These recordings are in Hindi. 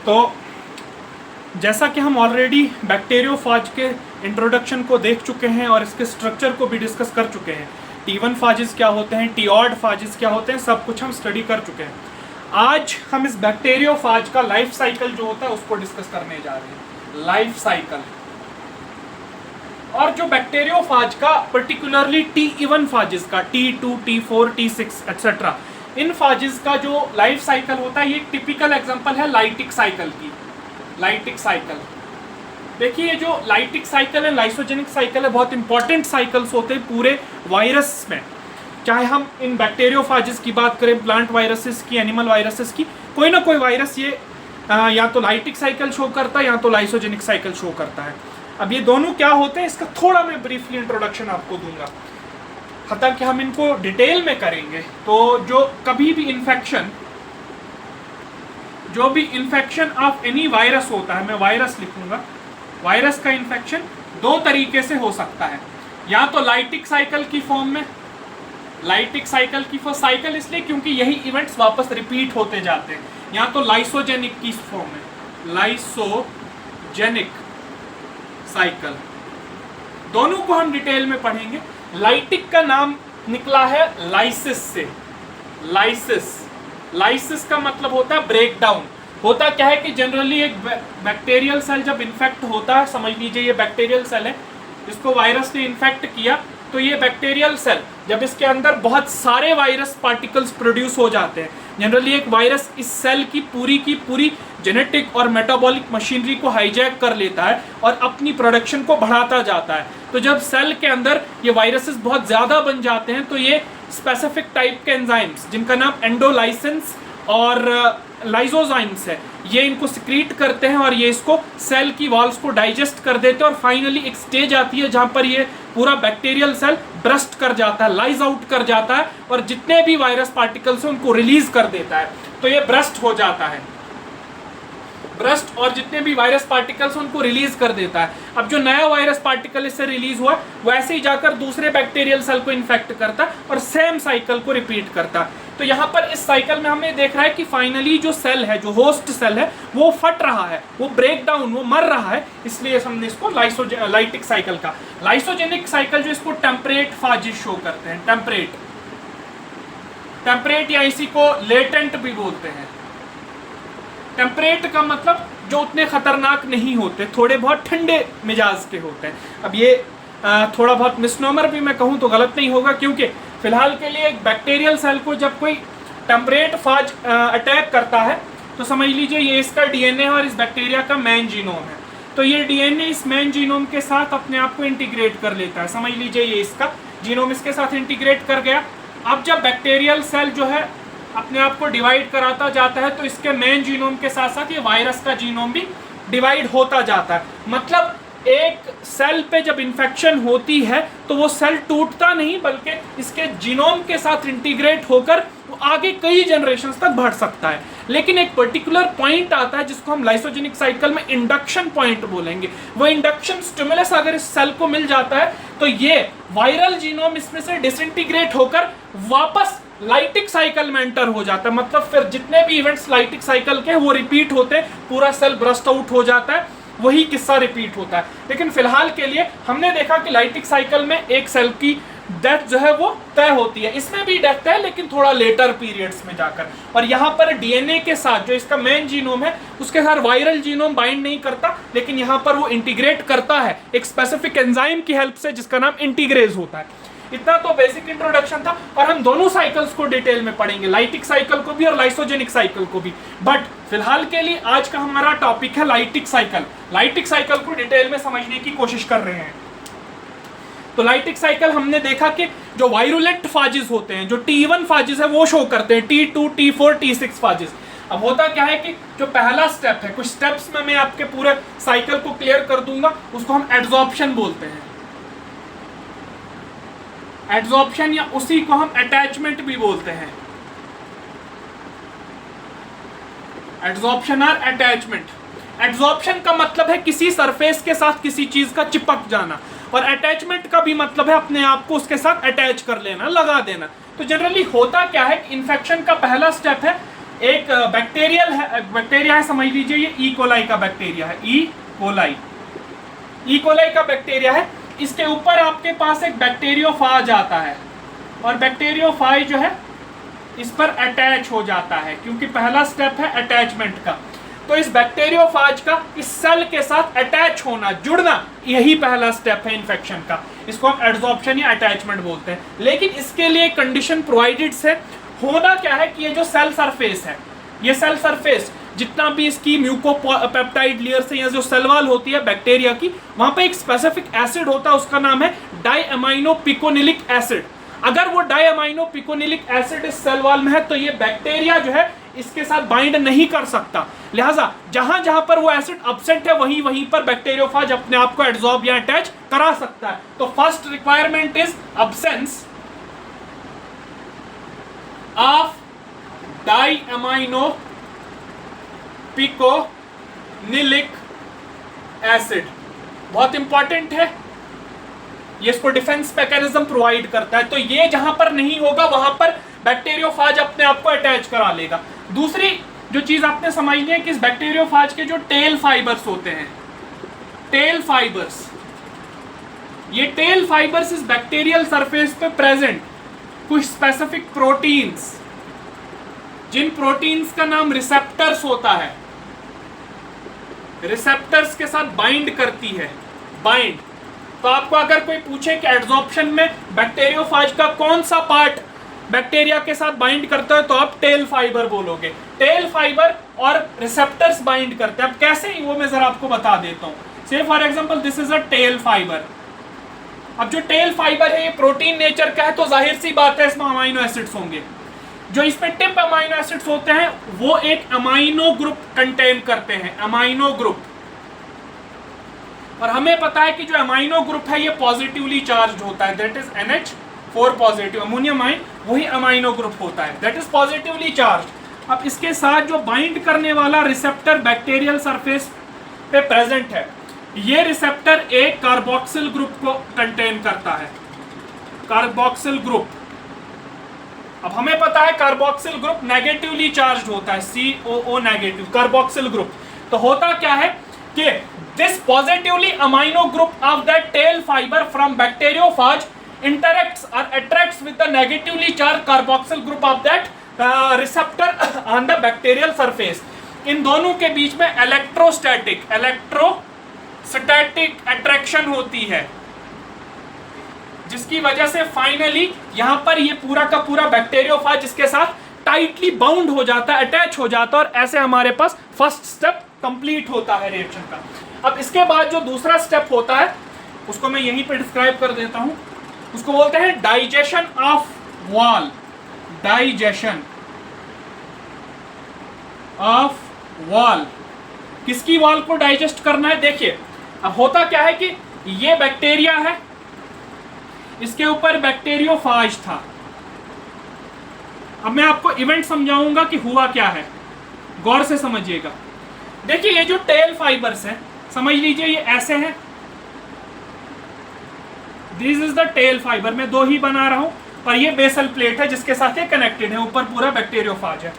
तो जैसा कि हम ऑलरेडी बैक्टीरियोफाज के इंट्रोडक्शन को देख चुके हैं और इसके स्ट्रक्चर को भी डिस्कस कर चुके हैं, T1 फाजिस क्या होते हैं, टीऑड फाजिस क्या होते हैं, सब कुछ हम स्टडी कर चुके हैं। आज हम इस बैक्टीरियोफाज का लाइफ साइकिल जो होता है उसको डिस्कस करने जा रहे हैं, लाइफ साइकिल। और जो बैक्टीरियोफाज का पर्टिकुलरली T1 फाजिस का, T2, T4, T6 एक्सेट्रा, इन फाजिस का जो लाइफ साइकिल होता है, ये एक टिपिकल एग्जांपल है लाइटिक साइकिल की। लाइटिक साइकिल देखिए, ये जो लाइटिक साइकिल है, लाइसोजेनिक साइकिल है, बहुत इंपॉर्टेंट साइकिल्स होते हैं पूरे वायरस में। चाहे हम इन बैक्टीरियोफाजिस की बात करें, प्लांट वायरसेस की, एनिमल वायरसेस की, कोई ना कोई वायरस ये या तो लाइटिक साइकिल शो करता है या तो लाइसोजेनिक साइकिल शो करता है। अब ये दोनों क्या होते हैं, इसका थोड़ा मैं ब्रीफली इंट्रोडक्शन आपको दूंगा, हालांकि हम इनको डिटेल में करेंगे। तो जो कभी भी इन्फेक्शन, जो भी इन्फेक्शन ऑफ एनी वायरस होता है, मैं वायरस लिखूंगा, वायरस का इन्फेक्शन दो तरीके से हो सकता है, या तो लाइटिक साइकिल की फॉर्म में, लाइटिक साइकिल की साइकिल इसलिए क्योंकि यही इवेंट्स वापस रिपीट होते जाते हैं, या तो लाइसोजेनिक की फॉर्म में, लाइसोजेनिक साइकिल। दोनों को हम डिटेल में पढ़ेंगे। लाइटिक का नाम निकला है लाइसिस से। लाइसिस, लाइसिस का मतलब होता है ब्रेक डाउन। होता क्या है कि जनरली एक बैक्टीरियल सेल जब इन्फेक्ट होता है, समझ लीजिए ये बैक्टीरियल सेल है, इसको वायरस ने इन्फेक्ट किया, तो ये बैक्टीरियल सेल जब इसके अंदर बहुत सारे वायरस पार्टिकल्स प्रोड्यूस हो जाते हैं, जनरली एक वायरस इस सेल की पूरी जेनेटिक और मेटाबॉलिक मशीनरी को हाईजैक कर लेता है और अपनी प्रोडक्शन को बढ़ाता जाता है। तो जब सेल के अंदर ये वायरसेस बहुत ज़्यादा बन जाते हैं, तो ये स्पेसिफिक टाइप के एंजाइम्स जिनका नाम एंडोलाइसेंस और लाइजोजाइम्स है, ये इनको सिक्रीट करते हैं और ये इसको सेल की वॉल्स को डाइजेस्ट कर देते हैं, और फाइनली एक स्टेज आती है जहाँ पर ये पूरा बैक्टीरियल सेल ब्रस्ट कर जाता है, लाइज आउट कर जाता है, और जितने भी वायरस पार्टिकल्स हैं उनको रिलीज कर देता है। तो ये ब्रस्ट हो जाता है, ब्रस्ट, और जितने भी वायरस पार्टिकल्स उनको रिलीज कर देता है। अब जो नया वायरस पार्टिकल इससे रिलीज हुआ वो ऐसे ही जाकर दूसरे बैक्टीरियल सेल को इन्फेक्ट करता है और सेम साइकिल को रिपीट करता है। तो यहाँ पर इस साइकिल में हमें देख रहा है कि फाइनली जो सेल है, जो होस्ट सेल है, वो फट रहा है, वो ब्रेक डाउन, वो मर रहा है, इसलिए हमने इसको लाइटिक साइकिल का। लाइसोजेनिक साइकिल जो इसको टेम्परेट फाजिस शो करते हैं, टेम्परेट या इसी को लेटेंट भी बोलते हैं। टेम्परेट का मतलब जो उतने खतरनाक नहीं होते, थोड़े बहुत ठंडे मिजाज के होते हैं। अब ये थोड़ा बहुत मिसनोमर भी मैं कहूँ तो गलत नहीं होगा, क्योंकि फिलहाल के लिए एक बैक्टीरियल सेल को जब कोई टेम्परेट फाज अटैक करता है तो समझ लीजिए ये इसका डीएनए और इस बैक्टीरिया का मेन जीनोम है, तो ये डीएनए इस मेन जीनोम के साथ अपने आप को इंटीग्रेट कर लेता है। समझ लीजिए ये इसका जीनोम इसके साथ इंटीग्रेट कर गया। अब जब बैक्टीरियल सेल जो है अपने आप को डिवाइड कराता जाता है, तो इसके मेन जीनोम के साथ साथ ये वायरस का जीनोम भी डिवाइड होता जाता है। मतलब एक सेल पे जब इन्फेक्शन होती है तो वो सेल टूटता नहीं, बल्कि इसके जीनोम के साथ इंटीग्रेट होकर वो आगे कई जनरेशंस तक बढ़ सकता है। लेकिन एक पर्टिकुलर पॉइंट आता है जिसको हम लाइसोजेनिक साइकिल में इंडक्शन पॉइंट बोलेंगे। वो इंडक्शन स्टिमुलस अगर इस सेल को मिल जाता है तो ये वायरल जीनोम इसमें से डिसइंटीग्रेट होकर वापस लाइटिक साइकिल में एंटर हो जाता है। मतलब फिर जितने भी इवेंट्स लाइटिक साइकिल के वो रिपीट होते हैं, पूरा सेल ब्रस्ट आउट हो जाता है, वही किस्सा रिपीट होता है। लेकिन फिलहाल के लिए हमने देखा कि लाइटिक साइकिल में एक सेल की डेथ जो है वो तय होती है, इसमें भी डेथ है लेकिन थोड़ा लेटर पीरियड्स में जाकर। और यहाँ पर डीएनए के साथ जो इसका मेन जीनोम है उसके साथ वायरल जीनोम बाइंड नहीं करता, लेकिन यहाँ पर वो इंटीग्रेट करता है एक स्पेसिफिक एंजाइम की हेल्प से जिसका नाम इंटीग्रेज होता है। इतना तो बेसिक इंट्रोडक्शन था, और हम दोनों साइकिल्स को डिटेल में पढ़ेंगे, लाइटिक साइकिल को भी और लाइसोजेनिक साइकिल को भी। बट फिलहाल के लिए आज का हमारा टॉपिक है लाइटिक साइकिल। लाइटिक साइकिल को डिटेल में समझने की कोशिश कर रहे हैं। तो लाइटिक साइकिल हमने देखा कि जो वायरुलेंट फाजिस होते हैं, जो T1 फाजिस है वो शो करते हैं, T2, T4, T6 फाजिस। अब होता क्या है कि जो पहला स्टेप है, कुछ स्टेप्स में मैं आपके पूरे साइकिल को क्लियर कर दूंगा, उसको हम एड्सॉर्प्शन बोलते हैं। एड्सॉर्प्शन या उसी को हम अटैचमेंट भी बोलते हैं। एड्सॉर्प्शन और अटैचमेंट। एड्सॉर्प्शन का मतलब है किसी सरफेस के साथ किसी चीज का चिपक जाना, और अटैचमेंट का भी मतलब है अपने आप को उसके साथ अटैच कर लेना, लगा देना। तो जनरली होता क्या है कि इन्फेक्शन का पहला स्टेप है एक बैक्टीरिया है, समझ लीजिए ये ई कोलाई का बैक्टीरिया है, ई कोलाई का बैक्टीरिया है। इसके ऊपर आपके पास एक बैक्टीरियोफाज आता है और बैक्टीरियोफाज जो है इस पर अटैच हो जाता है, क्योंकि पहला स्टेप है अटैचमेंट का। तो इस बैक्टीरियोफाज का इस सेल के साथ अटैच होना, जुड़ना, यही पहला स्टेप है इन्फेक्शन का। इसको हम एड्सॉर्प्शन या अटैचमेंट बोलते हैं। लेकिन इसके लिए कंडीशन प्रोवाइडेड है। होना क्या है कि ये जो सेल सरफेस है, ये सेल सरफेस जितना भी इसकी म्यूकोपेप्टाइड लेयर से या जो सेल वॉल होती है बैक्टीरिया की, वहां पे एक स्पेसिफिक एसिड होता है, उसका नाम है डायअमाइनो पिकोनिलिक एसिड। अगर वो डायअमाइनो पिकोनिलिक एसिड इस सेल वॉल में है तो ये बैक्टीरिया जो है इसके साथ बाइंड नहीं कर सकता। लिहाजा जहां जहां पर वो एसिड एब्सेंट है वहीं वहीं पर बैक्टीरियोफाज अपने आप को एड्सॉर्ब या अटैच करा सकता है। तो first requirement is absence of diamino picolinic acid. बहुत इंपॉर्टेंट है, ये इसको डिफेंस मैकेनिज्म प्रोवाइड करता है। तो ये जहां पर नहीं होगा वहां पर बैक्टीरियोफाज अपने आप को अटैच करा लेगा। दूसरी जो चीज आपने समझनी है कि इस बैक्टीरियोफाज के जो टेल फाइबर्स होते हैं, टेल फाइबर्स, ये टेल फाइबर्स इस बैक्टीरियल सरफेस पे प्रेजेंट कुछ स्पेसिफिक प्रोटीन्स, जिन प्रोटीन्स का नाम रिसेप्टर्स होता है, रिसेप्टर्स के साथ बाइंड करती है, बाइंड। तो आपको अगर कोई पूछे कि एड्सॉर्प्शन में बैक्टीरियोफाज का कौन सा पार्ट बैक्टीरिया के साथ बाइंड करता है, तो आप टेल फाइबर बोलोगे। टेल फाइबर और रिसेप्टर्स बाइंड करते हैं। अब कैसे, वो मैं जरा आपको बता देता हूं। से for example this is a tail fiber. अब जो टेल फाइबर है ये प्रोटीन नेचर का है, तो जाहिर सी बात है इसमें अमाइनो एसिड्स होंगे। जो इसमें टिप अमाइनो एसिड्स होते हैं वो एक अमाइनो ग्रुप कंटेन करते हैं, अमाइनो ग्रुप। और हमें पता है कि जो अमाइनो ग्रुप है ये पॉजिटिवली चार्ज होता है, that is NH4 positive, ammonium ion वही अमाइनो ग्रुप होता है, दैट इज पॉजिटिवली चार्ज। अब इसके साथ जो बाइंड करने वाला रिसेप्टर बैक्टीरियल सरफेस पे प्रेजेंट है, ये रिसेप्टर एक कार्बोक्सिल ग्रुप को कंटेन करता है, कार्बोक्सिल ग्रुप। अब हमें पता है कार्बोक्सिल ग्रुप नेगेटिवली चार्ज होता है, COO नेगेटिव, कार्बोक्सिल ग्रुप। तो होता क्या है कि this positively amino group of that tail fiber from bacteriophage interacts or attracts with the negatively charged carboxyl group of that receptor on the bacterial surface. इन दोनों के बीच में इलेक्ट्रोस्टैटिक अट्रैक्शन होती है, जिसकी वजह से फाइनली यहां पर ये पूरा का पूरा बैक्टीरियोफाज इसके साथ टाइटली बाउंड हो जाता है, अटैच हो जाता है, और ऐसे हमारे पास फर्स्ट स्टेप कंप्लीट होता है रिएक्शन का। अब इसके बाद जो दूसरा स्टेप होता है उसको मैं यहीं पे डिस्क्राइब कर देता हूं। उसको बोलते हैं digestion of wall, digestion of wall. किसकी वॉल को डाइजेस्ट करना है? देखिए अब होता क्या है कि ये बैक्टीरिया है, इसके ऊपर बैक्टीरियोफाज था। अब मैं आपको इवेंट समझाऊंगा कि हुआ क्या है, गौर से समझिएगा। देखिए ये जो टेल फाइबर्स हैं, समझ लीजिए ये ऐसे हैं, this is the tail fiber. मैं दो ही बना रहा हूं, और ये बेसल प्लेट है जिसके साथ ये कनेक्टेड है, ऊपर पूरा बैक्टीरियोफाज है।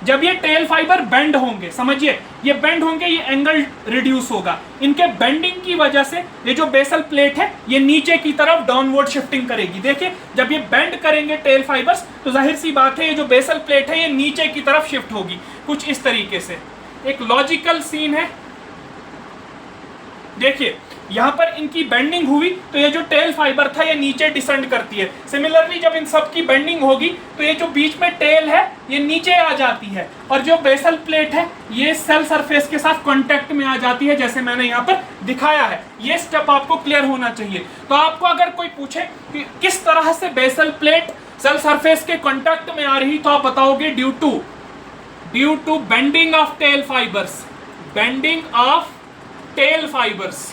जब ये टेल फाइबर बेंड होंगे, समझिए ये बेंड होंगे, ये एंगल रिड्यूस होगा। इनके बेंडिंग की वजह से ये जो बेसल प्लेट है ये नीचे की तरफ डाउनवर्ड शिफ्टिंग करेगी। देखिए जब ये बेंड करेंगे टेल फाइबर्स, तो जाहिर सी बात है ये जो बेसल प्लेट है ये नीचे की तरफ शिफ्ट होगी, कुछ इस तरीके से। एक लॉजिकल सीन है। देखिए यहां पर इनकी बेंडिंग हुई तो ये जो टेल फाइबर था ये नीचे डिसेंड करती है। सिमिलरली जब इन सब की बेंडिंग होगी तो ये जो बीच में टेल है ये नीचे आ जाती है, और जो बेसल प्लेट है ये सेल सरफेस के साथ कांटेक्ट में आ जाती है, जैसे मैंने यहाँ पर दिखाया है। ये स्टेप आपको क्लियर होना चाहिए। तो आपको अगर कोई पूछे कि किस तरह से बेसल प्लेट सेल सरफेस के कांटेक्ट में आ रही, तो आप बताओगे due to bending of tail fibers, bending of tail fibers,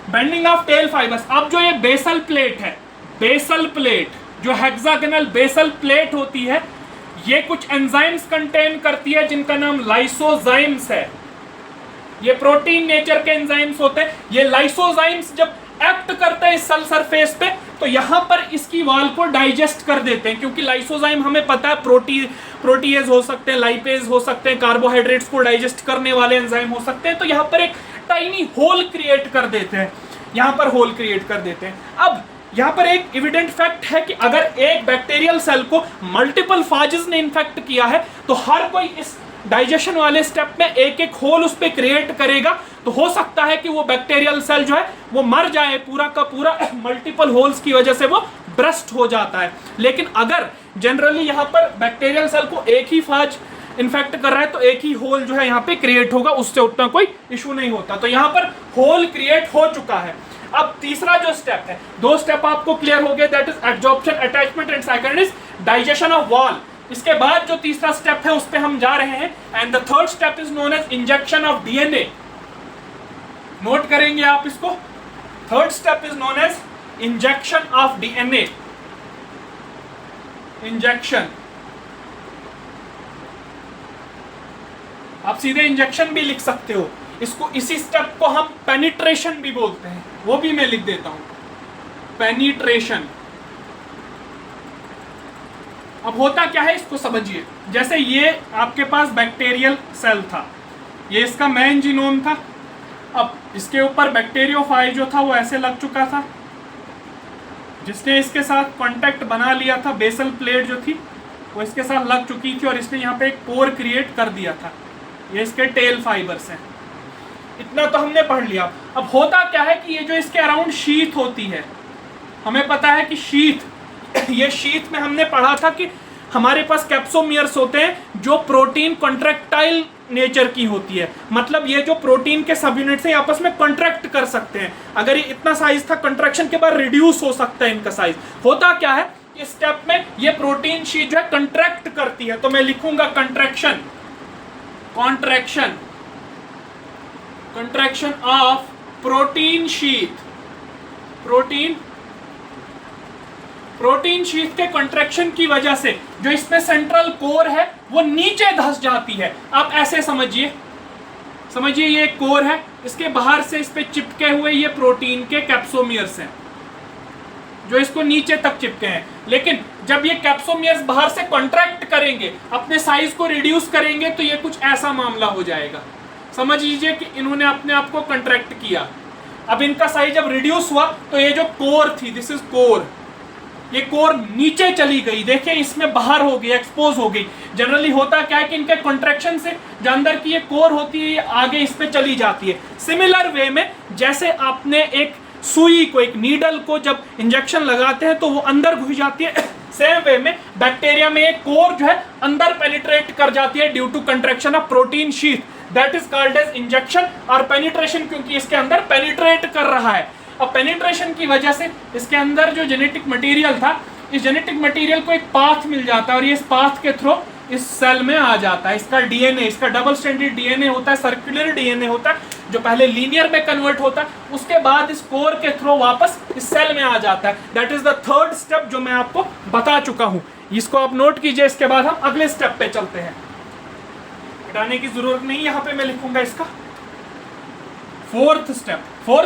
bending of tail fibers. अब जो ये बेसल प्लेट है, बेसल प्लेट जो हेक्सागोनल बेसल प्लेट होती है, ये कुछ एंजाइम्स कंटेन करती है जिनका नाम लाइसोजाइम्स है। ये प्रोटीन नेचर के एंजाइम्स होते हैं। ये लाइसोजाइम्स जब एक्ट करते हैं इस सेल सरफेस पे, तो यहाँ पर इसकी वॉल को डाइजेस्ट कर देते हैं, क्योंकि लाइसोजाइम हमें पता है प्रोटीएज हो सकते हैं, लाइपेज हो सकते हैं, कार्बोहाइड्रेट्स को डाइजेस्ट करने वाले एंजाइम हो सकते हैं, तो यहाँ पर एक टाइनी होल क्रिएट कर देते हैं, यहाँ पर होल क्रिएट कर देते हैं। अब यहाँ पर एक एविडेंट फैक्ट है कि अगर एक बैक्टीरियल सेल को मल्टीपल फाजेस ने इन्फेक्ट किया है, तो हर कोई इस डाइजेशन वाले स्टेप में एक एक होल उस पे क्रिएट करेगा, तो हो सकता है कि वो बैक्टीरियल सेल जो है वो मर जाए पूरा का पूरा, मल्टीपल होल्स की वजह से वो ब्रस्ट हो जाता है। लेकिन अगर जनरली यहाँ पर बैक्टीरियल सेल को एक ही फाज इन्फेक्ट कर रहा है, तो एक ही होल जो है यहाँ पे क्रिएट होगा, उससे उतना कोई इशू नहीं होता। तो यहाँ पर होल क्रिएट हो चुका है। अब तीसरा जो स्टेप है, दो स्टेप आपको क्लियर हो गए, that is absorption, attachment and second is digestion of wall. इसके बाद जो तीसरा स्टेप है उस पे हम जा रहे हैं, and the third step is known as injection of DNA. Note करेंगे आप इसको, third step is known as injection of DNA. Injection, आप सीधे इंजेक्शन भी लिख सकते हो इसको, इसी स्टेप को हम पेनिट्रेशन भी बोलते हैं, वो भी मैं लिख देता हूं, पेनिट्रेशन। अब होता क्या है इसको समझिए, जैसे ये आपके पास बैक्टीरियल सेल था, ये इसका मेन जीनोम था, अब इसके ऊपर बैक्टीरियोफाइल जो था वो ऐसे लग चुका था, जिसने इसके साथ कांटेक्ट बना लिया था, बेसल प्लेट जो थी वो इसके साथ लग चुकी थी, और इसने यहाँ पे एक पोर क्रिएट कर दिया था, ये इसके टेल फाइबर्स हैं। इतना तो हमने पढ़ लिया। अब होता क्या है कि ये जो इसके अराउंड शीथ होती है, हमें पता है कि शीथ, ये शीथ में हमने पढ़ा था कि हमारे पास कैप्सोमियर्स होते हैं जो प्रोटीन कॉन्ट्रैक्टाइल नेचर की होती है, मतलब ये जो प्रोटीन के सब यूनिट्स हैं आपस में कॉन्ट्रैक्ट कर सकते हैं। अगर ये इतना साइज था, कंट्रैक्शन के बाद रिड्यूस हो सकता है इनका साइज। होता क्या है, इस स्टेप में ये प्रोटीन शीट जो है कंट्रैक्ट करती है, तो मैं लिखूंगा contraction, contraction, contraction of protein sheet. Protein sheet के कंट्रैक्शन की वजह से जो इसमें सेंट्रल कोर है वो नीचे धंस जाती है। आप ऐसे समझिए ये एक कोर है, इसके बाहर से इस पे चिपके हुए ये प्रोटीन के कैप्सोमियर्स हैं जो इसको नीचे तक चिपके हैं। लेकिन जब ये कैप्सोमियर्स बाहर से कॉन्ट्रैक्ट करेंगे, अपने साइज को रिड्यूस करेंगे, तो ये कुछ ऐसा मामला हो जाएगा। समझ लीजिए कि इन्होंने अपने आप को कॉन्ट्रैक्ट किया, अब इनका साइज जब रिड्यूस हुआ तो ये जो कोर थी, दिस इज कोर, ये कोर नीचे चली गई, देखिए इसमें बाहर हो गई, एक्सपोज हो गई। जनरली होता क्या है कि इनके कॉन्ट्रैक्शन से जो अंदर की ये कोर होती है ये आगे इस पे चली जाती है। सिमिलर वे में जैसे आपने एक सुई को, एक नीडल को जब इंजेक्शन लगाते हैं तो वो अंदर घुस जाती है, सेम वे में बैक्टीरिया में एक कोर जो है अंदर पेनिट्रेट कर जाती है due to contraction of protein sheath, that is called as injection और पेनिट्रेशन, क्योंकि इसके अंदर पेनिट्रेट कर रहा है। अब पेनिट्रेशन की वजह से इसके अंदर जो जेनेटिक मटेरियल था, इस जेनेटिक मटेरियल को एक पाथ मिल जाता है और ये इस पाथ के थ्रू इस सेल में आ जाता है। इसका डीएनए, इसका डबल स्ट्रैंडेड डीएनए होता है, सर्कुलर डीएनए होता है जो पहले लीनियर में कन्वर्ट होता है, उसके बाद इस कोर के थ्रू वापस इस सेल में आ जाता है। That is the third step जो मैं आपको बता चुका हूं, इसको आप नोट कीजिए। इसके बाद हम अगले स्टेप पे चलते हैं, हटाने की जरूरत नहीं, यहां पे मैं लिखूंगा इसका फोर्थ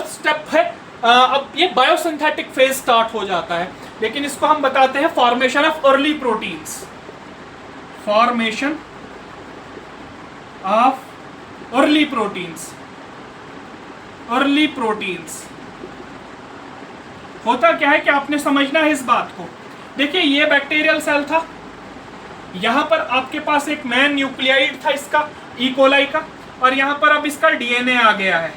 स्टेप है। अब ये बायोसिंथेटिक फेज स्टार्ट हो जाता है, लेकिन इसको हम बताते हैं formation of early proteins. Formation of early proteins होता क्या है कि आपने समझना है इस बात को। देखिए ये बैक्टीरियल सेल था, यहां पर आपके पास एक मेन न्यूक्लियाइड था इसका, ई कोलाई का, और यहां पर अब इसका डीएनए आ गया है।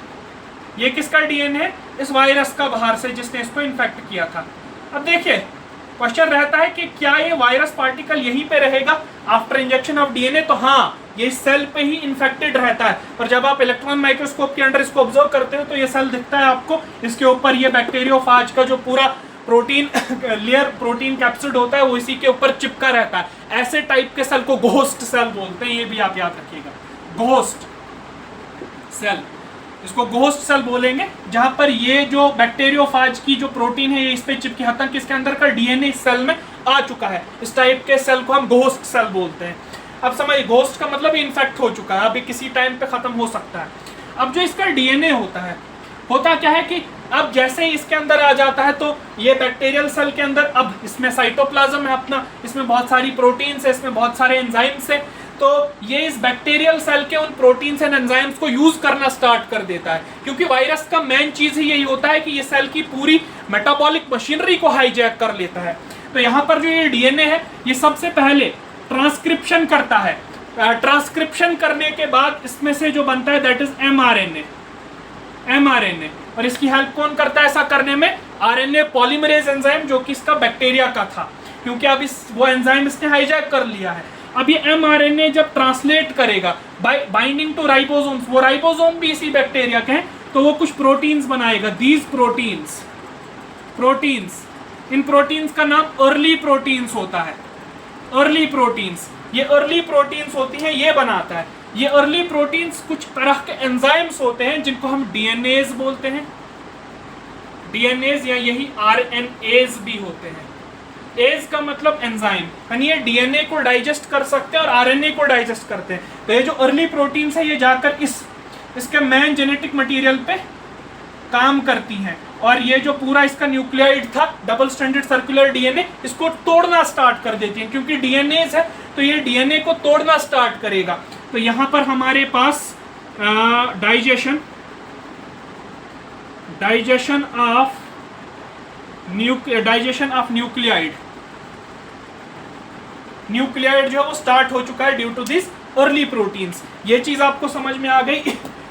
ये किसका डीएनए है? इस वायरस का बाहर से जिसने इसको इन्फेक्ट किया था। अब देखिए क्वेश्चन रहता है कि क्या ये वायरस पार्टिकल यहीं पे रहेगा आफ्टर इंजेक्शन ऑफ डीएनए? तो हाँ, ये इस सेल पे ही इन्फेक्टेड रहता है, और जब आप इलेक्ट्रॉन माइक्रोस्कोप के अंडर इसको ऑब्जर्व करते हो तो ये सेल दिखता है आपको, इसके ऊपर ये बैक्टीरियोफाज का जो पूरा प्रोटीन लेयर, प्रोटीन कैप्सिड होता है वो इसी के ऊपर चिपका रहता है। ऐसे टाइप के सेल को घोस्ट सेल बोलते हैं, ये भी आप याद रखिएगा, घोस्ट सेल, इसको घोस्ट सेल बोलेंगे, जहां पर ये जो बैक्टीरियोफाज की जो प्रोटीन है ये इस पे चिपकी, हद तक इसके अंदर का डीएनए इस सेल में आ चुका है। इस टाइप के सेल को हम घोस्ट सेल बोलते हैं। अब समझिए, घोस्ट का मतलब इन्फेक्ट हो चुका है, अभी किसी टाइम पे खत्म हो सकता है। अब जो इसका डीएनए होता है, होता क्या है कि अब जैसे ही इसके अंदर आ जाता है तो ये बैक्टीरियल सेल के अंदर, अब इसमें साइटोप्लाज्म है अपना, इसमें बहुत सारी प्रोटीन्स है, इसमें बहुत सारे एंजाइम्स है, तो ये इस बैक्टीरियल सेल के उन प्रोटीन्स एंड एंजाइम्स को यूज करना स्टार्ट कर देता है, क्योंकि वायरस का मेन चीज ही यही होता है कि ये सेल की पूरी मेटाबॉलिक मशीनरी को हाईजैक कर लेता है। तो यहाँ पर जो ये डीएनए है ये सबसे पहले ट्रांसक्रिप्शन करता है, ट्रांसक्रिप्शन करने के बाद इसमें से जो बनता है दैट इज एमआरएनए, और इसकी हेल्प कौन करता है ऐसा करने में? आरएनए पॉलीमरेज एंजाइम, जो कि इसका बैक्टीरिया का था, क्योंकि अब इस वो एंजाइम इसने हाईजैक कर लिया है। अब ये एमआरएनए जब ट्रांसलेट करेगा बाय बाइंडिंग टू राइबोसोम्स, वो राइबोसोम भी इसी बैक्टीरिया के हैं, तो वो कुछ प्रोटीन्स बनाएगा। दीज प्रोटीन्स, इन प्रोटीन्स का नाम अर्ली प्रोटीन्स होता है। अर्ली प्रोटीन्स, ये अर्ली प्रोटीन्स होती हैं, ये बनाता है। ये अर्ली प्रोटीन्स कुछ तरह के एंजाइम्स होते हैं जिनको हम डीएनएज बोलते हैं, डीएनएज, या यही आरएनएज भी होते हैं। एज का मतलब एंजाइम, यानी ये डीएनए को डाइजेस्ट कर सकते हैं और आरएनए को डाइजेस्ट करते हैं। तो ये जो अर्ली प्रोटीन्स है ये जाकर इसके मेन जेनेटिक मटेरियल पे काम करती हैं, और ये जो पूरा इसका न्यूक्लियोइड था, डबल स्ट्रैंडेड सर्कुलर डीएनए, इसको तोड़ना स्टार्ट कर देती हैं, क्योंकि डीएनए है तो ये डीएनए को तोड़ना स्टार्ट करेगा। तो यहाँ पर हमारे पास डाइजेशन ऑफ न्यूक्लियोइड जो है वो स्टार्ट हो चुका है due to this early proteins. ये चीज आपको समझ में आ गई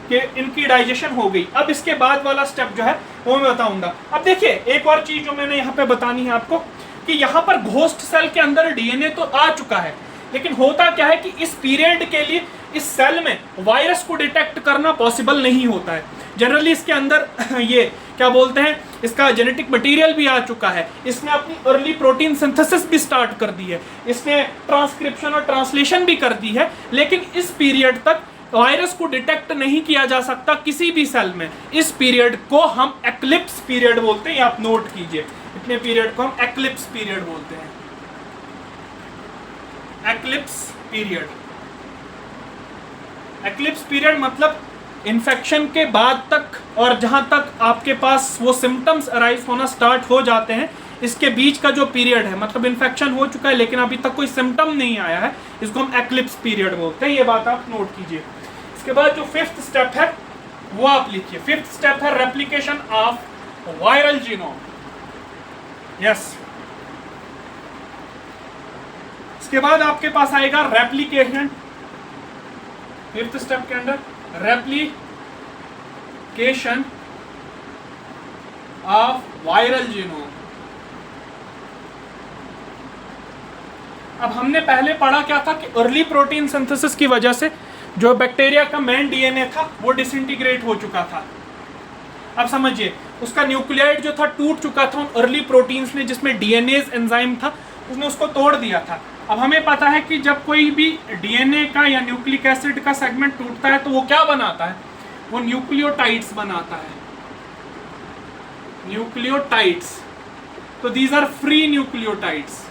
कि इनकी डाइजेशन हो गई। अब इसके बाद वाला स्टेप जो है वो मैं बताऊंगा। अब देखिए एक और चीज जो मैंने यहाँ पे बतानी है आपको, कि यहाँ पर घोस्ट सेल के अंदर डीएनए तो आ चुका है, लेकिन होता क्या है कि इस पीरियड के लिए इस सेल में वायरस को डिटेक्ट करना पॉसिबल नहीं होता है। जनरली इसके अंदर ये क्या बोलते हैं, इसका जेनेटिक मटेरियल भी आ चुका है, इसने अपनी अर्ली प्रोटीन सिंथेसिस भी स्टार्ट कर दी है, इसने ट्रांसक्रिप्शन और ट्रांसलेशन भी कर दी है, लेकिन इस पीरियड तक वायरस को डिटेक्ट नहीं किया जा सकता किसी भी सेल में। इस पीरियड को हम एक्लिप्स पीरियड बोलते हैं, आप नोट कीजिए, इतने पीरियड को हम एक्लिप्स पीरियड बोलते हैं। एक्लिप्स पीरियड मतलब इन्फेक्शन के बाद तक और जहां तक आपके पास वो सिम्टम्स अराइज होना स्टार्ट हो जाते हैं, इसके बीच का जो पीरियड है, मतलब इन्फेक्शन हो चुका है लेकिन अभी तक कोई सिम्टम नहीं आया है, इसको हम एक्लिप्स पीरियड बोलते हैं। ये बात आप नोट कीजिए। इसके बाद जो फिफ्थ स्टेप है वो आप लिखिए। फिफ्थ स्टेप है replication of viral genome. Yes, इसके बाद आपके पास आएगा रेप्लिकेशन। फिफ्थ स्टेप के अंदर रेप्लिकेशन ऑफ वायरल जीनोम। अब हमने पहले पढ़ा क्या था कि अर्ली प्रोटीन सिंथेसिस की वजह से जो बैक्टीरिया का मेन डीएनए था वो डिसइंटीग्रेट हो चुका था। अब समझिए, उसका न्यूक्लियोइड जो था टूट चुका था उन अर्ली प्रोटीन्स ने, जिसमें डीएनएज एंजाइम था, उसने उसको तोड़ दिया था। अब हमें पता है कि जब कोई भी डीएनए का या न्यूक्लिक एसिड का सेगमेंट टूटता है तो वो क्या बनाता है, वो न्यूक्लियोटाइड्स बनाता है। न्यूक्लियोटाइड्स, तो दीज आर फ्री न्यूक्लियोटाइड्स।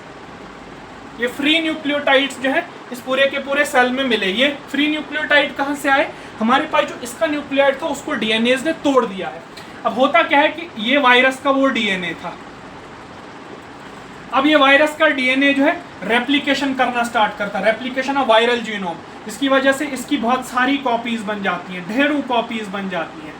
ये फ्री न्यूक्लियोटाइड्स जो है इस पूरे के पूरे सेल में मिले। ये फ्री न्यूक्लियोटाइड कहाँ से आए, हमारे पास जो इसका न्यूक्लियोटाइड था उसको डीएनए ने तोड़ दिया है। अब होता क्या है कि ये वायरस का वो डीएनए था, अब ये वायरस का डीएनए जो है रेप्लिकेशन करना स्टार्ट करता है, रेप्लिकेशन ऑफ वायरल जीनोम। इसकी वजह से इसकी बहुत सारी कॉपीज बन जाती हैं, ढेरों कॉपीज बन जाती हैं।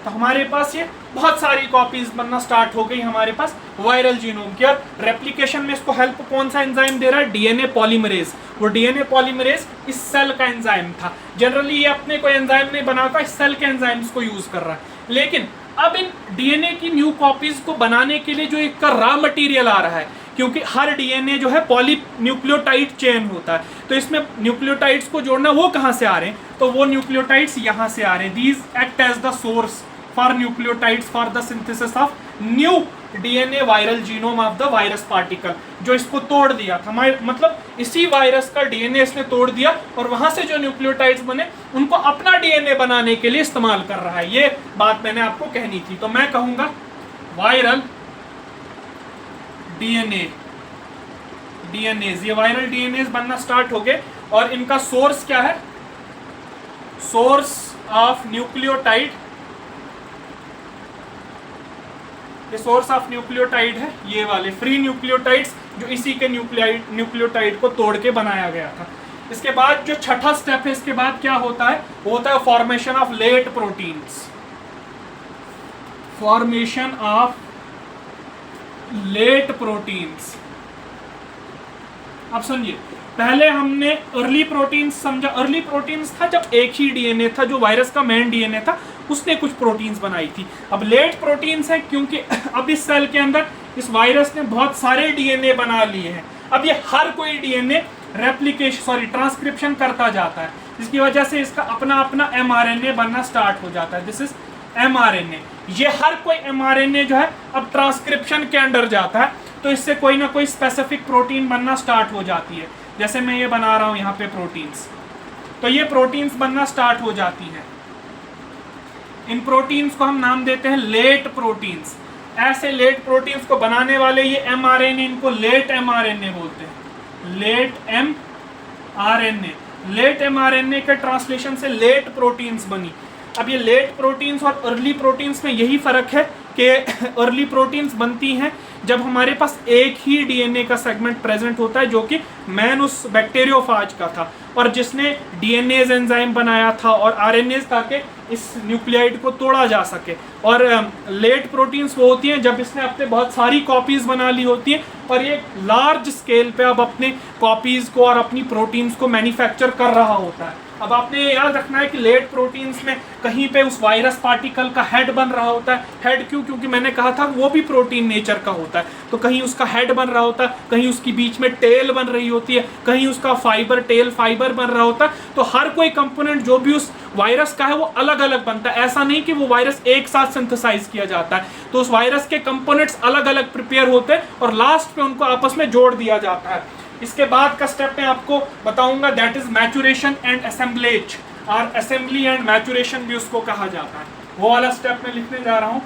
तो हमारे पास ये बहुत सारी कॉपीज बनना स्टार्ट हो गई हमारे पास वायरल जीनोम की। और रेप्लिकेशन में इसको हेल्प कौन सा एंजाइम दे रहा है, डीएनए पॉलीमरेज। वो डीएनए पॉलीमरेज इस सेल का एंजाइम था। जनरली ये अपने कोई एंजाइम नहीं बनाता, इस सेल के एंजाइम्स को यूज कर रहा है। लेकिन अब इन डीएनए की न्यू कॉपीज को बनाने के लिए जो एक का रॉ मटेरियल आ रहा है, क्योंकि हर डीएनए जो है पॉली न्यूक्लियोटाइड चेन होता है, तो इसमें न्यूक्लियोटाइड्स को जोड़ना, वो कहाँ से आ रहे हैं, तो वो न्यूक्लियोटाइड्स यहाँ से आ रहे हैं। These act as the source for nucleotides for the synthesis of new DNA viral genome of the virus particle, जो इसको तोड़ दिया था। मतलब इसी वायरस का डीएनए इसने तोड़ दिया और वहां से जो न्यूक्लियोटाइड्स बने उनको अपना डीएनए बनाने के लिए इस्तेमाल कर रहा है। ये बात मैंने आपको कहनी थी। तो मैं कहूंगा वायरल डीएनएज, ये वायरल डीएनएज बनना स्टार्ट हो गए और इनका सोर्स क्या है, सोर्स ऑफ न्यूक्लियोटाइड ये सोर्स ऑफ न्यूक्लियोटाइड है, ये वाले फ्री न्यूक्लियोटाइड्स जो इसी के न्यूक्लियोटाइड को तोड़ के बनाया गया था। इसके बाद जो छठा स्टेप है, इसके बाद क्या होता है, वो होता है formation of late proteins. Formation of late proteins. अब सुनिए, पहले हमने अर्ली प्रोटीन्स समझा। अर्ली प्रोटीन्स था जब एक ही डीएनए था, जो वायरस का मेन डीएनए था, उसने कुछ प्रोटीन्स बनाई थी। अब लेट प्रोटीन्स है क्योंकि अब इस सेल के अंदर इस वायरस ने बहुत सारे डीएनए बना लिए हैं। अब ये हर कोई डीएनए ट्रांसक्रिप्शन करता जाता है, जिसकी वजह से इसका अपना अपना एमआरएनए बनना स्टार्ट हो जाता है। This is mRNA. ये हर कोई एमआरएनए जो है अब ट्रांसक्रिप्शन के अंदर जाता है, तो इससे कोई ना कोई स्पेसिफिक प्रोटीन बनना स्टार्ट हो जाती है। जैसे मैं ये बना रहा हूं यहाँ पे प्रोटीन्स, तो ये प्रोटीन्स बनना स्टार्ट हो जाती हैं। इन प्रोटीन्स को हम नाम देते हैं लेट प्रोटीन्स। ऐसे लेट प्रोटीन्स को बनाने वाले ये एमआरएनए, इनको लेट एमआरएनए बोलते हैं। Late mRNA. लेट एमआरएनए के ट्रांसलेशन से लेट प्रोटीन्स बनी। अब ये लेट प्रोटीन्स और अर्ली प्रोटीन्स में यही फर्क है कि अर्ली प्रोटीन्स बनती हैं जब हमारे पास एक ही डीएनए का सेगमेंट प्रेजेंट होता है, जो कि मैन उस बैक्टीरियोफाज का था और जिसने डीएनएज एंजाइम बनाया था और आरएनएज, ताकि इस न्यूक्लियाइड को तोड़ा जा सके। और लेट प्रोटीन्स वो होती हैं जब इसने अपने बहुत सारी कॉपीज बना ली होती हैं और ये लार्ज स्केल पे अब अपने कॉपीज को और अपनी प्रोटीन्स को मैन्युफैक्चर कर रहा होता है। अब आपने याद रखना है कि लेट प्रोटीन्स में कहीं पे उस वायरस पार्टिकल का हेड बन रहा होता है। हेड क्यों? क्योंकि मैंने कहा था वो भी प्रोटीन नेचर का होता है, तो कहीं उसका हेड बन रहा होता है, कहीं उसकी बीच में टेल बन रही होती है, कहीं उसका फाइबर, टेल फाइबर बन रहा होता है। तो हर कोई कंपोनेंट जो भी उस वायरस का है वो अलग अलग बनता है। ऐसा नहीं कि वो वायरस एक साथ सिंथेसाइज किया जाता है, तो उस वायरस के कंपोनेंट्स अलग अलग प्रिपेयर होते हैं और लास्ट में उनको आपस में जोड़ दिया जाता है। इसके बाद का स्टेप मैं आपको बताऊंगा, that is maturation and assemblage, और असेंबली एंड मैचुरेशन भी उसको कहा जाता है। वो वाला स्टेप मैं लिखने जा रहा हूं,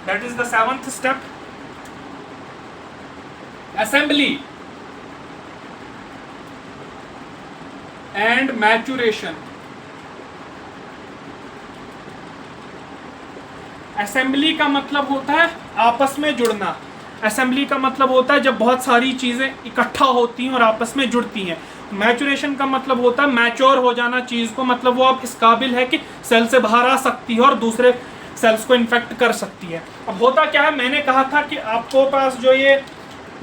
that is the 7th step, assembly and maturation. Assembly का मतलब होता है आपस में जुड़ना। असेंबली का मतलब होता है जब बहुत सारी चीजें इकट्ठा होती हैं और आपस में जुड़ती हैं। मैचुरेशन का मतलब होता है मैच्योर हो जाना चीज को, मतलब वो अब इस काबिल है कि सेल से बाहर आ सकती है और दूसरे सेल्स को इन्फेक्ट कर सकती है। अब होता क्या है, मैंने कहा था कि आपको पास जो ये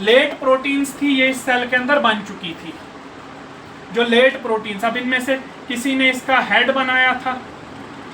लेट प्रोटीन्स थी ये इस सेल के अंदर बन चुकी थी, जो लेट प्रोटीन्स। अब इनमें से किसी ने इसका हेड बनाया था,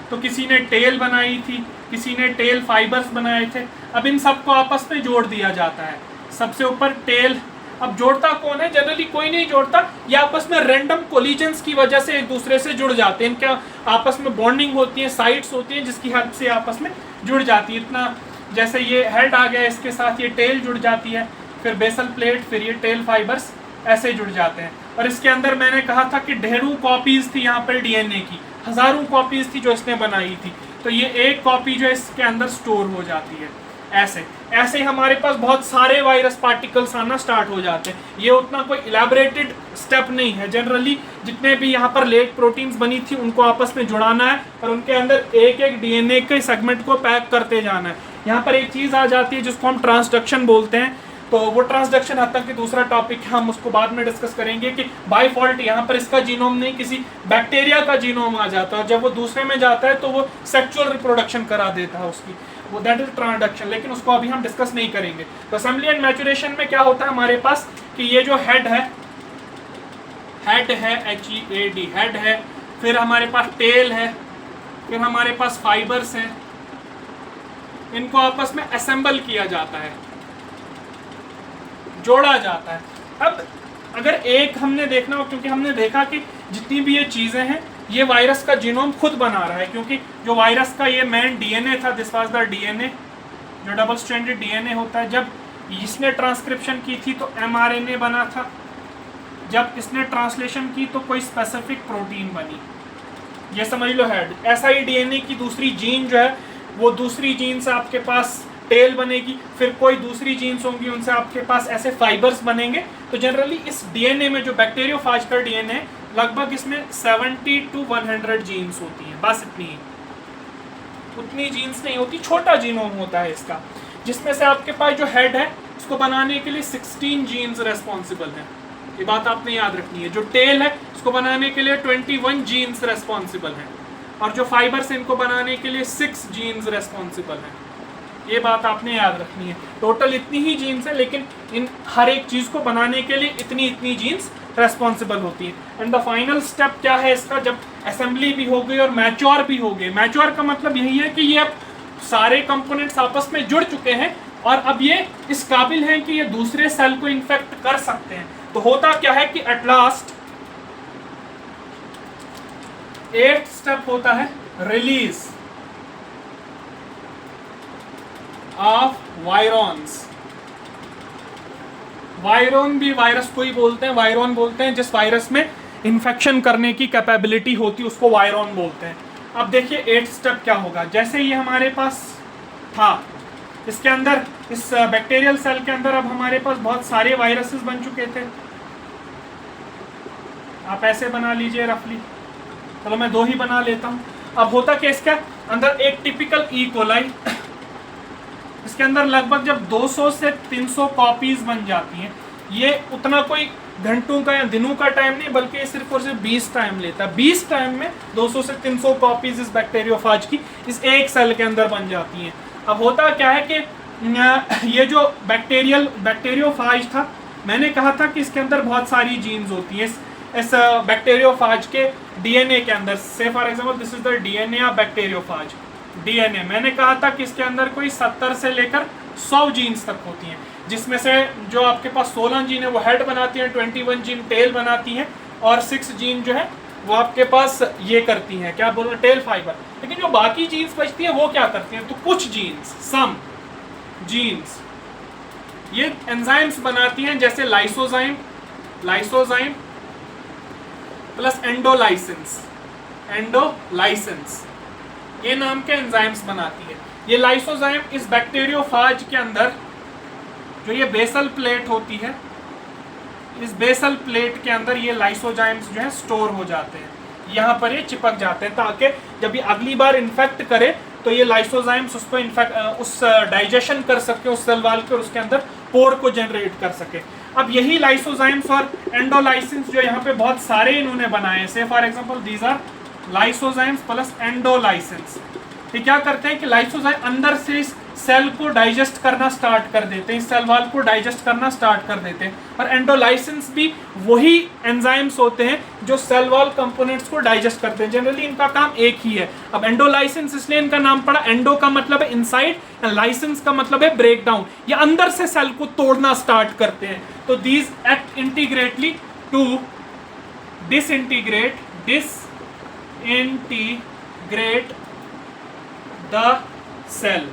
तो किसी ने टेल बनाई थी, किसी ने टेल फाइबर्स बनाए थे। अब इन सबको आपस में जोड़ दिया जाता है। सबसे ऊपर टेल। अब जोड़ता कौन है? जनरली कोई नहीं जोड़ता, ये आपस में रैंडम कोलिजन्स की वजह से एक दूसरे से जुड़ जाते हैं। इनके आपस में बॉन्डिंग होती है, साइट्स होती हैं जिसकी हेल्प से आपस में जुड़ जाती है। इतना जैसे ये हेड आ गया, इसके साथ ये टेल जुड़ जाती है, फिर बेसल प्लेट, फिर ये टेल फाइबर्स ऐसे जुड़ जाते हैं। और इसके अंदर मैंने कहा था कि ढेरों कॉपीज थी यहाँ पर डीएनए की, हजारों कॉपीज थी जो इसने बनाई थी। तो ये एक कॉपी जो इसके अंदर स्टोर हो जाती है। ऐसे ऐसे हमारे पास बहुत सारे वायरस पार्टिकल्स आना स्टार्ट हो जाते हैं। ये उतना कोई इलेबोरेटेड स्टेप नहीं है। जनरली जितने भी यहाँ पर लेट प्रोटीन्स बनी थी उनको आपस में जुड़ाना है और उनके अंदर एक एक डीएनए के सेगमेंट को पैक करते जाना है। यहाँ पर एक चीज़ आ जाती है जिसको हम ट्रांसडक्शन बोलते हैं। तो वो ट्रांसडक्शन हद तक की दूसरा टॉपिक है, हम उसको बाद में डिस्कस करेंगे कि बाय फॉल्ट यहाँ पर इसका जीनोम नहीं, किसी बैक्टीरिया का जीनोम आ जाता है। जब वो दूसरे में जाता है तो वो सेक्सुअल रिप्रोडक्शन करा देता है उसकी, वो दैट इज ट्रांसडक्शन, लेकिन उसको अभी हम डिस्कस नहीं करेंगे। तो असेंबली एंड मैचुरेशन में क्या होता है हमारे पास कि ये जो हेड है HEAD, हेड है, फिर हमारे पास टेल है, फिर हमारे पास फाइबर्स हैं, इनको आपस में असेंबल किया जाता है, जोड़ा जाता है। अब अगर एक हमने देखना हो, क्योंकि हमने देखा कि जितनी भी ये चीज़ें हैं ये वायरस का जीनोम खुद बना रहा है, क्योंकि जो वायरस का ये मेन डीएनए था, दिस वाज द डीएनए, जो डबल स्ट्रैंडेड डीएनए होता है। जब इसने ट्रांसक्रिप्शन की थी तो एमआरएनए बना था, जब इसने ट्रांसलेशन की तो कोई स्पेसिफिक प्रोटीन बनी, ये समझ लो हेड। ऐसा ही डीएनए की दूसरी जीन जो है वो दूसरी जीन से आपके पास टेल बनेगी, फिर कोई दूसरी जीन्स होंगी उनसे आपके पास ऐसे फाइबर्स बनेंगे। तो जनरली इस डीएनए में जो बैक्टीरियोफाज का डीएनए है लगभग इसमें 70 to 100 जीन्स होती हैं, बस इतनी ही, उतनी जीन्स नहीं होती, छोटा जीनोम होता है इसका। जिसमें से आपके पास जो हेड है इसको बनाने के लिए 16 जीन्स रेस्पॉन्सिबल हैं, ये बात आपने याद रखनी है। जो टेल है इसको बनाने के लिए 21 जीन्स रेस्पॉन्सिबल हैं, और जो फाइबर्स इनको बनाने के लिए 6 जीन्स रेस्पॉन्सिबल हैं, ये बात आपने याद रखनी है। टोटल इतनी ही जीन्स है, लेकिन इन हर एक चीज़ को बनाने के लिए इतनी इतनी जीन्स रेस्पॉन्सिबल होती है। एंड द फाइनल स्टेप क्या है इसका, जब असेंबली भी हो गई और मैच्योर भी हो गए। मैच्योर का मतलब यही है कि ये अब सारे कंपोनेंट्स आपस में जुड़ चुके हैं और अब ये इस काबिल हैं कि ये दूसरे सेल को इन्फेक्ट कर सकते हैं। तो होता क्या है कि एट लास्ट 8th स्टेप होता है रिलीज ऑफ वायरॉन्स। वायरॉन भी वायरस को ही बोलते हैं, वायरॉन बोलते हैं जिस वायरस में इन्फेक्शन करने की कैपेबिलिटी होती है उसको वायरॉन बोलते हैं। अब देखिए 8th स्टेप क्या होगा। जैसे ये हमारे पास था, इसके अंदर इस बैक्टीरियल सेल के अंदर अब हमारे पास बहुत सारे वायरसेस बन चुके थे। आप ऐसे बना लीजिए रफली, चलो मैं 2 ही बना लेता हूं। अब होता क्या, इसके अंदर एक टिपिकल ई कोलाई, इसके अंदर लगभग जब 200 से 300 कॉपीज बन जाती हैं, ये उतना कोई घंटों का या दिनों का टाइम नहीं, बल्कि ये सिर्फ और सिर्फ 20 टाइम लेता है। 20 टाइम में 200 से 300 कॉपीज इस बैक्टीरियोफाज की इस एक सेल के अंदर बन जाती हैं। अब होता क्या है कि ये जो बैक्टीरियोफाज था, मैंने कहा था कि इसके अंदर बहुत सारी जीन्स होती हैं। इस बैक्टीरियोफाज के डीएनए के अंदर, से for example this is the DNA of bacteriophage. DNA मैंने कहा था कि इसके अंदर कोई 70 से लेकर 100 जीन्स तक होती हैं, जिसमें से जो आपके पास 16 जीन है वो हेड बनाती हैं, 21 जीन टेल बनाती हैं, और 6 जीन जो है वो आपके पास ये करती हैं, क्या बोल रहे हैं, टेल फाइबर। लेकिन जो बाकी जीन्स बचती हैं वो क्या करती हैं, तो कुछ जीन्स, सम जीन्स ये एंजाइम्स बनाती हैं, जैसे लाइसोजाइम प्लस एंडोलाइसेंस, ये नाम के एंजाइम्स बनाती है। ये लाइसोजाइम इस बैक्टीरियोफाज के अंदर जो ये बेसल प्लेट होती है, इस बेसल प्लेट के अंदर ये लाइसोजाइम्स जो है स्टोर हो जाते हैं, यहाँ पर ये चिपक जाते हैं, ताकि जब ये अगली बार इन्फेक्ट करे तो ये लाइसोजाइम्स उसको उस डाइजेशन कर सके उस सेल वाल के, और उसके अंदर पोर को जनरेट कर सके। अब यही लाइसोजाइम्स और एंडोलाइसिन्स जो यहाँ पे बहुत सारे इन्होंने बनाए हैं, say for example these are lysozymes plus endolysins. ये क्या करते हैं कि लाइसोजाइम अंदर से इस सेल को डाइजेस्ट करना स्टार्ट कर देते हैं, इस सेल वाल को डाइजेस्ट करना स्टार्ट कर देते हैं, और एंडोलाइसिन्स भी वही एंजाइम्स होते हैं जो सेल वाल कंपोनेंट्स को डाइजेस्ट करते हैं। जनरली इनका काम एक ही है। अब एंडोलाइसिन्स इसलिए इनका नाम पड़ा, एंडो का मतलब है इनसाइड एंड लाइसेंस का मतलब है ब्रेक डाउन, ये अंदर से सेल को तोड़ना स्टार्ट करते हैं। तो these act integrally to disintegrate the cell.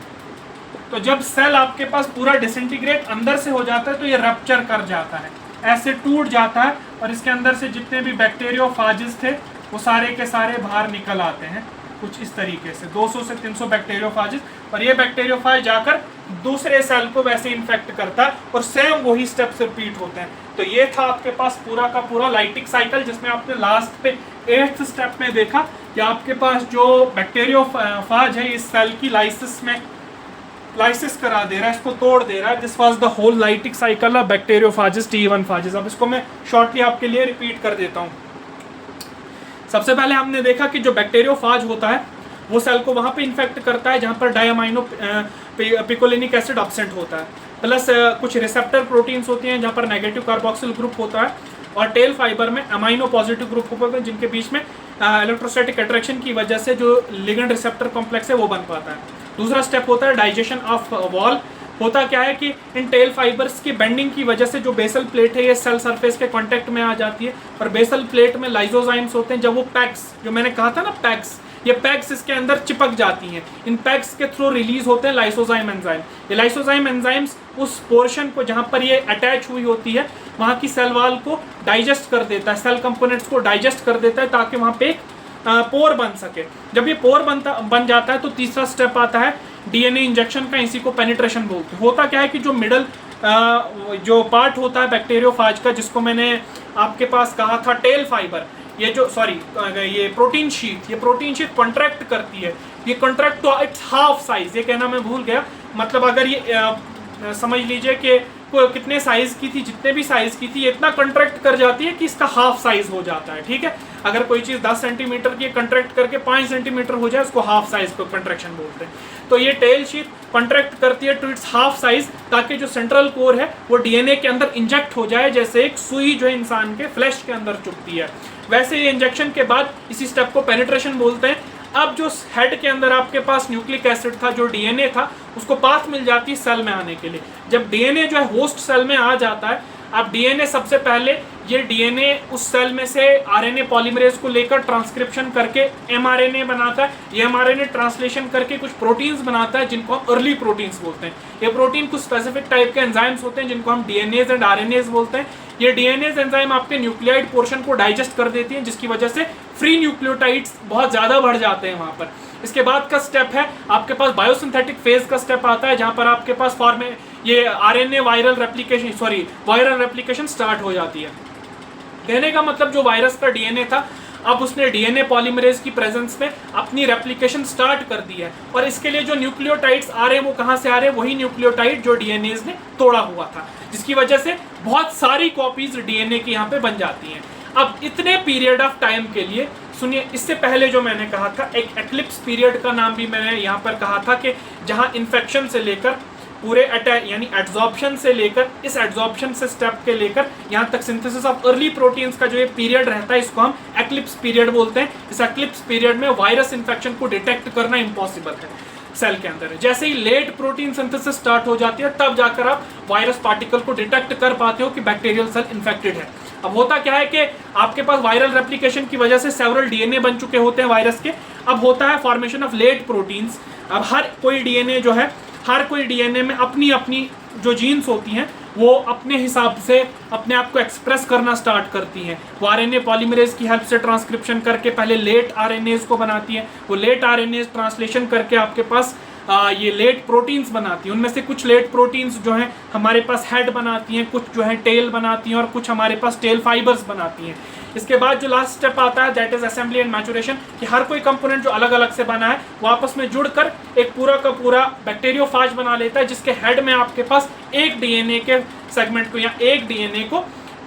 तो जब सेल आपके पास पूरा डिसइंटीग्रेट अंदर से हो जाता है तो ये रप्चर कर जाता है, ऐसे टूट जाता है, और इसके अंदर से जितने भी बैक्टीरियोफाजेस थे वो सारे के सारे बाहर निकल आते हैं, कुछ इस तरीके से 200 से 300 बैक्टीरियोफाजेस, और ये बैक्टीरियोफाज जाकर दूसरे सेल को वैसे इन्फेक्ट करता है, और सेम वही स्टेप्स रिपीट होते हैं। तो ये था आपके पास पूरा का पूरा लाइटिक साइकिल, जिसमें आपने लास्ट पे 8th स्टेप में देखा कि आपके पास जो बैक्टीरियोफाज है इस सेल की लाइसिस करा दे रहा है, इसको तोड़ दे रहा है। This was the whole lytic cycle of bacteriophages T1 phages. अब इसको मैं शॉर्टली आपके लिए रिपीट कर देता हूँ। सबसे पहले हमने देखा कि जो बैक्टीरियोफाज होता है वो सेल को वहाँ पे इन्फेक्ट करता है जहाँ पर डायमाइनो पिकोलिनिक एसिड एब्सेंट होता है, प्लस कुछ रिसेप्टर प्रोटीन्स होती हैं जहाँ पर नेगेटिव कार्बोक्सिल ग्रुप होता है, और टेल फाइबर में अमाइनो पॉजिटिव ग्रुप होते हैं जिनके बीच में इलेक्ट्रोस्टैटिक अट्रैक्शन की वजह से जो लिगेंड रिसेप्टर कॉम्प्लेक्स है वो बन पाता है। दूसरा स्टेप होता है डाइजेशन ऑफ वॉल। होता क्या है कि इन टेल फाइबर्स की बेंडिंग की वजह से जो बेसल प्लेट है ये सेल सरफेस के कांटेक्ट में आ जाती है, और बेसल प्लेट में लाइसोजाइम्स होते हैं। जब वो पैक्स, जो मैंने कहा था ना पैक्स, ये पैक्स इसके अंदर चिपक जाती हैं, इन पैक्स के थ्रू रिलीज होते हैं लाइसोजाइम एंजाइम। ये लाइसोजाइम एंजाइम्स उस पोर्शन को जहाँ पर ये अटैच हुई होती है वहाँ की सेल वाल को डाइजेस्ट कर देता है, सेल कंपोनेंट्स को डाइजेस्ट कर देता है, ताकि वहाँ पे एक पोर बन सके। जब ये पोर बन जाता है तो तीसरा स्टेप आता है डीएनए इंजेक्शन का, इसी को पेनिट्रेशन बोलते हैं। होता क्या है कि जो मिडल जो पार्ट होता है बैक्टीरियोफाज का, जिसको मैंने आपके पास कहा था टेल फाइबर, ये प्रोटीन शीट कॉन्ट्रैक्ट करती है, ये contract to its half size, ये कहना मैं भूल गया, मतलब अगर ये समझ लीजिए कि कितने साइज की थी, जितने भी साइज की थी, ये इतना कंट्रैक्ट कर जाती है कि इसका हाफ साइज हो जाता है। ठीक है, अगर कोई चीज 10 सेंटीमीटर की कंट्रैक्ट करके 5 सेंटीमीटर हो जाए, उसको हाफ साइज को कंट्रैक्शन बोलते हैं। तो ये टेल शीथ कंट्रैक्ट करती है टू इट्स हाफ साइज, ताकि जो सेंट्रल कोर है वो डीएनए के अंदर इंजेक्ट हो जाए, जैसे एक सुई जो है इंसान के फ्लैश के अंदर चुभती है। वैसे ये इंजेक्शन के बाद इसी स्टेप को पेनिट्रेशन बोलते हैं। अब जो हेड के अंदर आपके पास न्यूक्लिक एसिड था, जो डीएनए था, उसको पाथ मिल जाती है सेल में आने के लिए। जब डीएनए जो है होस्ट सेल में आ जाता है, अब डीएनए सबसे पहले ये डीएनए उस सेल में से आरएनए पॉलीमरेज को लेकर ट्रांसक्रिप्शन करके एमआरएनए बनाता है। ये एमआरएनए ट्रांसलेशन करके कुछ प्रोटीन्स बनाता है, जिनको हम अर्ली प्रोटीन्स बोलते हैं। ये प्रोटीन कुछ स्पेसिफिक टाइप के एंजाइम्स होते हैं, जिनको हम डीएनएज एंड आरएनएज बोलते हैं। ये डीएनएज एंजाइम आपके न्यूक्लियोटाइड पोर्शन को डाइजेस्ट कर देती हैं, जिसकी वजह से फ्री न्यूक्लियोटाइड्स बहुत ज्यादा बढ़ जाते हैं वहां पर। इसके बाद का स्टेप है आपके पास बायोसिंथेटिक फेज का स्टेप आता है, जहां पर आपके पास ये आरएनए वायरल रेप्लिकेशन स्टार्ट हो जाती है। कहने का मतलब जो वायरस का डीएनए था, अब उसने डीएनए पॉलीमरेज की प्रेजेंस में अपनी रेप्लिकेशन स्टार्ट कर दी है। और इसके लिए जो न्यूक्लियोटाइड्स आ रहे हैं वो कहां से आ रहे हैं? वही न्यूक्लियोटाइड जो डीएनए ने तोड़ा हुआ था, जिसकी वजह से बहुत सारी कॉपीज डीएनए की यहाँ पे बन जाती हैं। अब इतने पीरियड ऑफ टाइम के लिए सुनिए, इससे पहले जो मैंने कहा था, एक एक्लिप्स पीरियड का नाम भी मैंने यहाँ पर कहा था, कि जहां इन्फेक्शन से लेकर पूरे अटैक यानी एड्सॉर्प्शन से लेकर इस एड्सॉर्प्शन से स्टेप के लेकर यहाँ तक सिंथेसिस ऑफ अर्ली प्रोटीन्स का जो ये पीरियड रहता है, इसको हम एक्लिप्स पीरियड बोलते हैं। इस एक्लिप्स पीरियड में वायरस इन्फेक्शन को डिटेक्ट करना इम्पॉसिबल है सेल के अंदर। जैसे ही लेट प्रोटीन सिंथेसिस स्टार्ट हो जाती है, तब जाकर आप वायरस पार्टिकल को डिटेक्ट कर पाते हो कि बैक्टीरियल सेल इन्फेक्टेड है। अब होता क्या है कि आपके पास वायरल रेप्लिकेशन की वजह से सेवरल डीएनए बन चुके होते हैं वायरस के। अब होता है फॉर्मेशन ऑफ लेट प्रोटीन्स। अब हर कोई डीएनए में अपनी अपनी जो जीन्स होती हैं, वो अपने हिसाब से अपने आप को एक्सप्रेस करना स्टार्ट करती हैं। वो आरएनए पॉलीमरेज की हेल्प से ट्रांसक्रिप्शन करके पहले लेट आरएनएज को बनाती हैं। वो लेट आरएनएज ट्रांसलेशन करके आपके पास ये लेट प्रोटीन्स बनाती हैं। उनमें से कुछ लेट प्रोटीन्स जो हैं हमारे पास हेड बनाती हैं, कुछ जो है टेल बनाती हैं, और कुछ हमारे पास टेल फाइबर्स बनाती हैं। इसके बाद जो लास्ट स्टेप आता है, that is assembly and maturation, कि हर कोई कंपोनेंट जो अलग अलग से बना है वो आपस में जुड़कर एक पूरा का पूरा बैक्टीरियोफाज बना लेता है, जिसके हेड में आपके पास एक डीएनए के सेगमेंट को या एक डीएनए को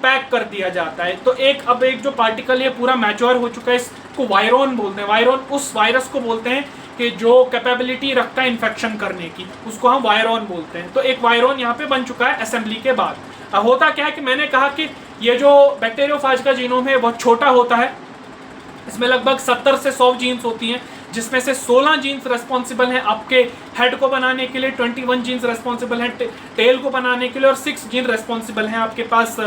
पैक कर दिया जाता है। तो अब एक जो पार्टिकल ये पूरा मैच्योर हो चुका है, इसको वायरॉन बोलते हैं। वायरॉन उस वायरस को बोलते हैं कि जो कैपेबिलिटी रखता है इन्फेक्शन करने की, उसको हम वायरॉन बोलते हैं। तो एक वायरॉन यहाँ पे बन चुका है असेंबली के बाद। अब होता क्या है कि मैंने कहा कि ये जो बैक्टीरियोफाज का जीनोम है बहुत छोटा होता है। इसमें लगभग 70 से 100 जीन्स होती हैं, जिसमें से 16 जीन्स रेस्पॉन्सिबल हैं आपके हेड को बनाने के लिए, 21 जीन्स रेस्पॉन्सिबल हैं टेल को बनाने के लिए, और 6 जीन रेस्पॉन्सिबल हैं आपके पास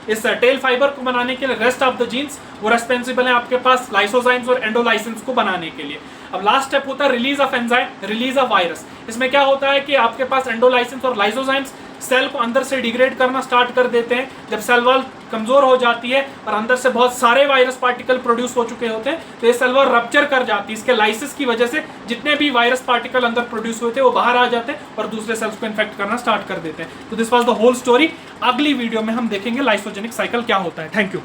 इस टेल फाइबर को बनाने के लिए। रेस्ट ऑफ द जीन्स वो रेस्पॉन्सिबल हैं आपके पास लाइसोजाइम्स और एंडोलाइसेंस को बनाने के लिए। अब लास्ट स्टेप होता है release of enzyme, release of virus. इसमें क्या होता है कि आपके पास एंडोलाइसेंस और लाइसोजाइम्स सेल को अंदर से डिग्रेड करना स्टार्ट कर देते हैं। जब सेल वॉल कमजोर हो जाती है और अंदर से बहुत सारे वायरस पार्टिकल प्रोड्यूस हो चुके होते हैं, तो ये सेल वॉल रप्चर कर जाती है। इसके लाइसिस की वजह से जितने भी वायरस पार्टिकल अंदर प्रोड्यूस हुए थे वो बाहर आ जाते हैं और दूसरे सेल्स को इन्फेक्ट करना स्टार्ट कर देते हैं। तो this was the whole story. अगली वीडियो में हम देखेंगे लाइसोजेनिक साइकिल क्या होता है। Thank you.